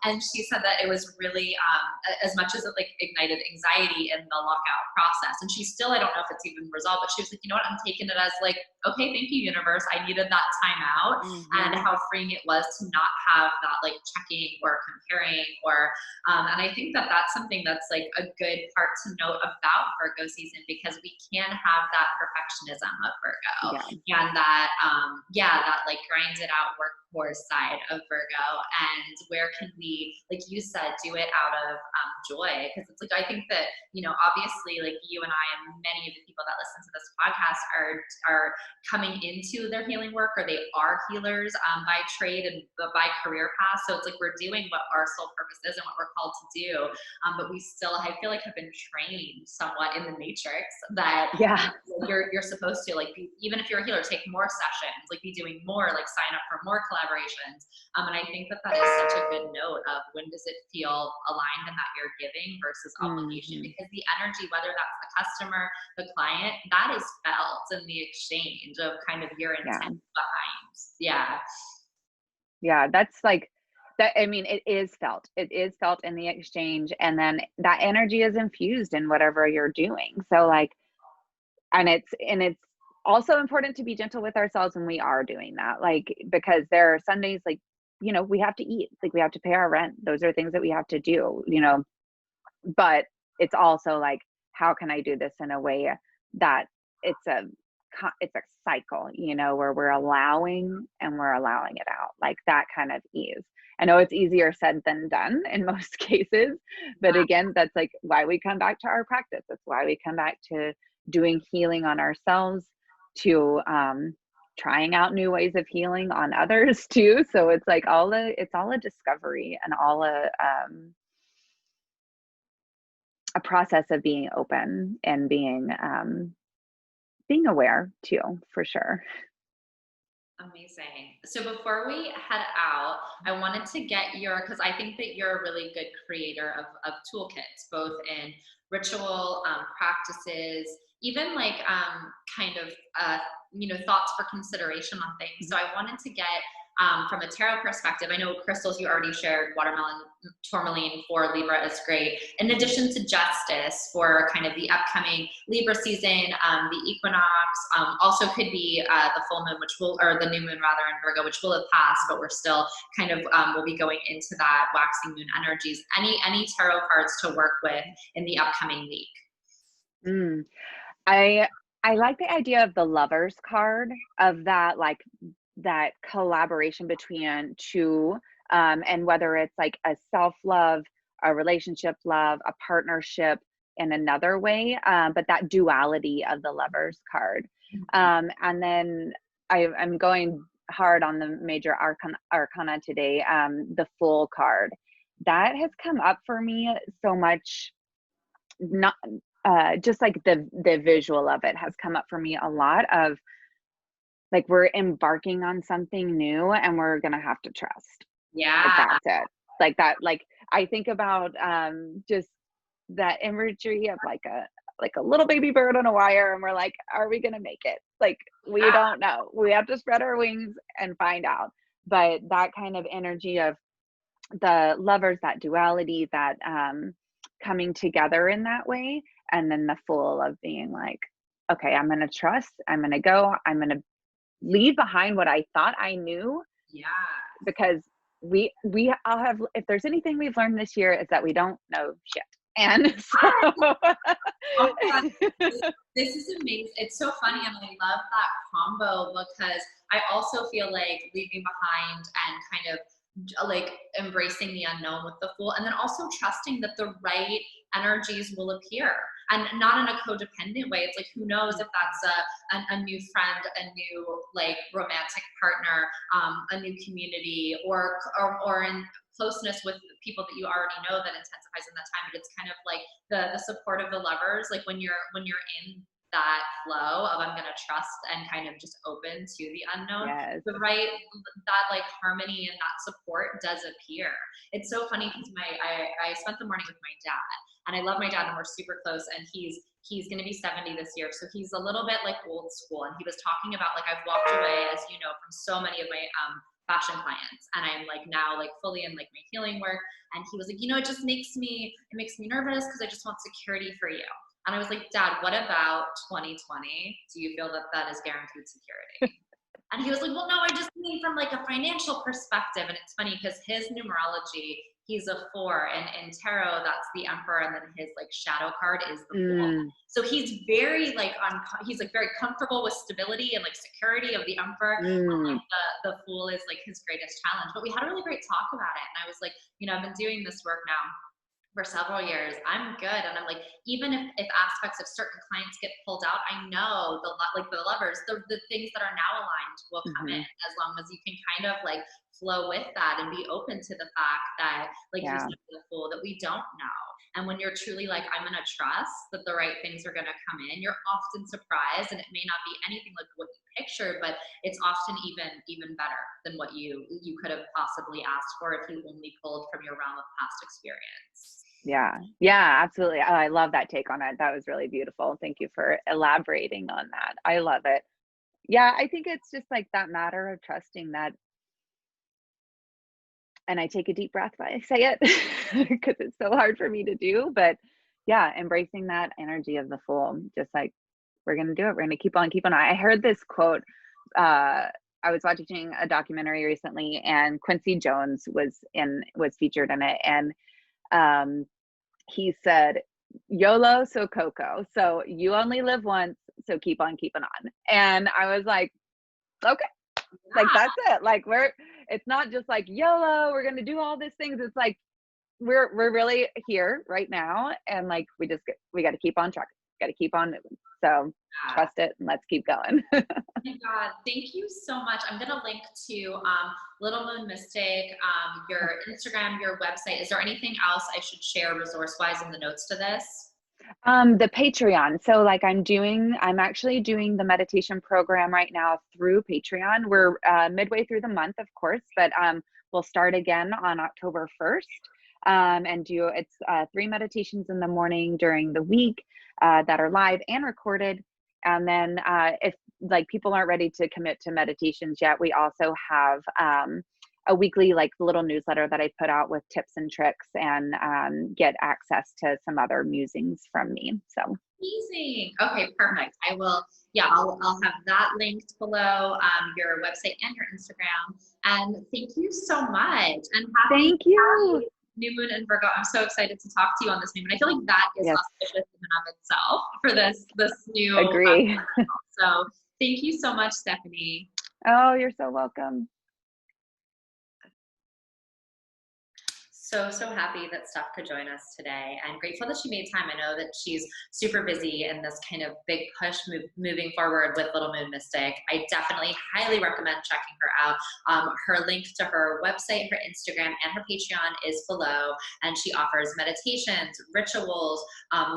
And she said that it was really, as much as it like ignited anxiety in the lockout process. And she still, I don't know if it's even resolved, but she was like, you know what? I'm taking it as like, okay, thank you, universe. I needed that time out. And how freeing it was to not have that like checking or comparing or, and I think that that's something that's like a good part to note about Virgo season, because we can have that perfectionism of Virgo and that, that like grind it out workforce side of Virgo. And where can we, like you said, do it out of joy? Because it's like, I think that, you know, obviously like you and I and many of the people that listen to this podcast are coming into their healing work, or they are healers by trade and by career path. So it's like we're doing what our soul purpose is and what we're called to do. But we still, I feel like, have been trained somewhat in the matrix that you're supposed to like be, even if you're a healer, take more sessions, like be doing more, like sign up for more collaborations. And I think that that is such a good note of when does it feel aligned and that you're giving versus obligation, because the energy, whether that's the customer, the client, that is felt in the exchange of kind of your intent behind. That's like that. I mean, it is felt in the exchange, and then that energy is infused in whatever you're doing. So like, and it's also important to be gentle with ourselves when we are doing that, like, because there are Sundays, like, you know, we have to eat, like we have to pay our rent. Those are things that we have to do, you know, but it's also like, how can I do this in a way that it's a cycle, you know, where we're allowing it out, like that kind of ease. I know it's easier said than done in most cases, but again, that's like why we come back to our practice. That's why we come back to doing healing on ourselves, to trying out new ways of healing on others too. So it's like it's all a discovery and all a process of being open and being aware too, for sure. Amazing. So before we head out, I wanted to get because I think that you're a really good creator of toolkits, both in ritual practices, even like kind of, you know, thoughts for consideration on things. So I wanted to get from a tarot perspective, I know crystals you already shared, watermelon, tourmaline for Libra is great. In addition to justice for kind of the upcoming Libra season, the equinox, also could be the full moon, or the new moon rather in Virgo, which will have passed, but we're still kind of, we'll be going into that waxing moon energies. Any tarot cards to work with in the upcoming week? I like the idea of the Lovers card, of that, like that collaboration between two, and whether it's like a self-love, a relationship love, a partnership in another way, but that duality of the Lovers card. And then I'm going hard on the major arcana today, the Fool card. That has come up for me so much, not just like the visual of it has come up for me a lot of like, we're embarking on something new and we're going to have to trust. Yeah. Like, that's it. Like that, like I think about just that imagery of like a little baby bird on a wire, and we're like, are we going to make it? Like, we don't know. We have to spread our wings and find out. But that kind of energy of the lovers, that duality, that coming together in that way, and then the Fool of being like, okay, I'm going to trust, I'm going to go, I'm going to leave behind what I thought I knew. Yeah. Because we all have, if there's anything we've learned this year, is that we don't know shit. And so oh God, this is amazing. It's so funny, and I love that combo, because I also feel like leaving behind and kind of like embracing the unknown with the Fool, and then also trusting that the right energies will appear, and not in a codependent way. It's like, who knows if that's a new friend, a new like romantic partner, a new community, or in closeness with people that you already know that intensifies in that time. But it's kind of like the support of the lovers, like when you're in that flow of I'm gonna trust and kind of just open to the unknown. yes. The right, that like harmony and that support does appear. It's so funny because I spent the morning with my dad, and I love my dad and we're super close, and he's gonna be 70 this year, so he's a little bit like old school, and he was talking about like, I've walked away, as you know, from so many of my fashion clients, and I'm like now like fully in like my healing work, and he was like, you know, it makes me nervous because I just want security for you. And I was like, Dad, what about 2020? Do you feel that is guaranteed security? And he was like, well, no, I just mean from like a financial perspective. And it's funny because his numerology, he's a 4, and in tarot, that's the Emperor, and then his like shadow card is the Fool. So he's very like he's like very comfortable with stability and like security of the Emperor. And like the Fool is like his greatest challenge. But we had a really great talk about it, and I was like, you know, I've been doing this work now for several years. I'm good. And I'm like, even if aspects of certain clients get pulled out, I know the lovers, the things that are now aligned will come in, as long as you can kind of like flow with that and be open to the fact that, like you said, the Fool, that we don't know. And when you're truly like, I'm going to trust that the right things are going to come in, you're often surprised, and it may not be anything like what you pictured, but it's often even better than what you could have possibly asked for if you only pulled from your realm of past experience. Yeah, absolutely. Oh, I love that take on it. That was really beautiful. Thank you for elaborating on that. I love it. Yeah, I think it's just like that matter of trusting that. And I take a deep breath when I say it because it's so hard for me to do. But yeah, embracing that energy of the Fool, just like, we're going to do it. We're going to keep on keeping on. I heard this quote. I was watching a documentary recently, and Quincy Jones was featured in it. And he said, YOLO, so Coco. So you only live once, so keep on keeping on. And I was like, okay, like that's it. Like it's not just like YOLO, we're gonna do all these things. It's like we're really here right now, and like we got to keep on track, got to keep on moving. So trust it, and let's keep going. Oh my God, thank you so much. I'm gonna link to Little Moon Mystic, your Instagram, your website. Is there anything else I should share resource-wise in the notes to this? The Patreon. So like I'm actually doing the meditation program right now through Patreon. We're midway through the month, of course, but we'll start again on October 1st. And it's 3 meditations in the morning during the week that are live and recorded. And then if like people aren't ready to commit to meditations yet, we also have a weekly like little newsletter that I put out with tips and tricks, and get access to some other musings from me. So amazing. Okay, perfect. I'll have that linked below, your website and your Instagram. And thank you so much. And thank you. New Moon in Virgo. I'm so excited to talk to you on this new moon. I feel like that is auspicious in and of itself for this new. Agree. So thank you so much, Stephanie. Oh, you're so welcome. So happy that Steph could join us today, and grateful that she made time. I know that she's super busy in this kind of big push moving forward with Little Moon Mystic. I definitely highly recommend checking her out. Her link to her website, her Instagram, and her Patreon is below, and she offers meditations, rituals,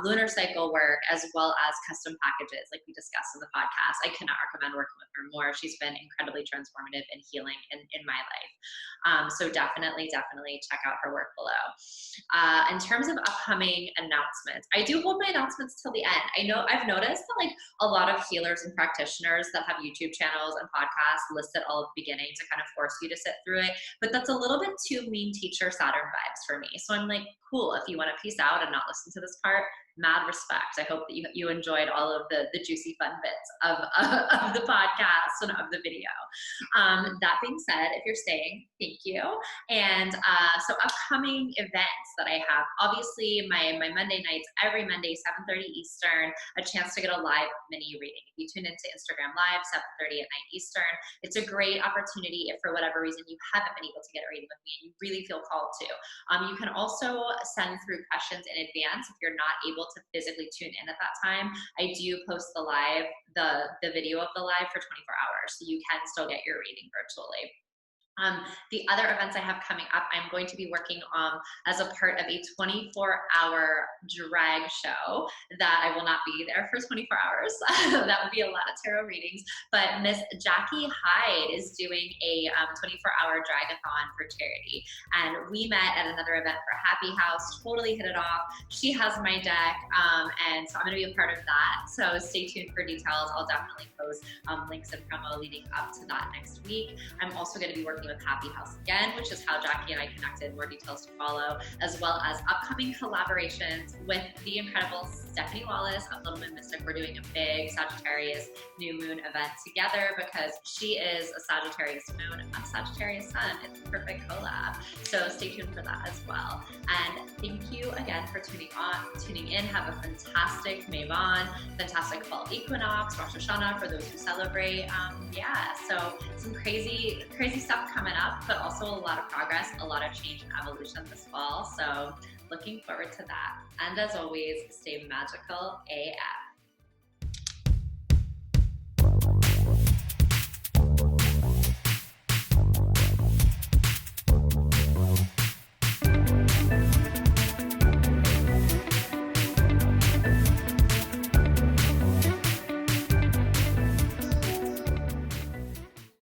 lunar cycle work, as well as custom packages like we discussed in the podcast. I cannot recommend working with her more. She's been incredibly transformative and healing in my life. So definitely check out her work below. In terms of upcoming announcements, I do hold my announcements till the end. I've noticed that like a lot of healers and practitioners that have YouTube channels and podcasts listed all at the beginning to kind of force you to sit through it, but that's a little bit too mean teacher Saturn vibes for me. So I'm like, cool, if you want to peace out and not listen to this part, mad respect. I hope that you enjoyed all of the juicy fun bits of the podcast and of the video. That being said, if you're staying, thank you. And so upcoming events that I have, obviously my Monday nights, every Monday, 7:30 Eastern, a chance to get a live mini reading. If you tune into Instagram Live, 7:30 at night Eastern, it's a great opportunity if for whatever reason you haven't been able to get a reading with me and you really feel called to. You can also send through questions in advance if you're not able to physically tune in at that time. I do post the video of the live for 24 hours, so you can still get your reading virtually. The other events I have coming up, I'm going to be working as a part of a 24-hour drag show that I will not be there for 24 hours. That would be a lot of tarot readings. But Miss Jackie Hyde is doing a 24-hour dragathon for charity. And we met at another event for Happy House, totally hit it off. She has my deck, and so I'm going to be a part of that. So stay tuned for details. I'll definitely post links and promo leading up to that next week. I'm also going to be working with Happy House again, which is how Jackie and I connected. More details to follow, as well as upcoming collaborations with the incredible Stephanie Wallace of Little Moon Mystic. We're doing a big Sagittarius new moon event together because she is a Sagittarius moon, I'm a Sagittarius sun. It's a perfect collab. So stay tuned for that as well. And thank you again for tuning in. Have a fantastic Maven, fantastic fall equinox, Rosh Hashanah for those who celebrate. So some crazy stuff coming up, but also a lot of progress, a lot of change and evolution this fall. So looking forward to that. And as always, stay magical AF.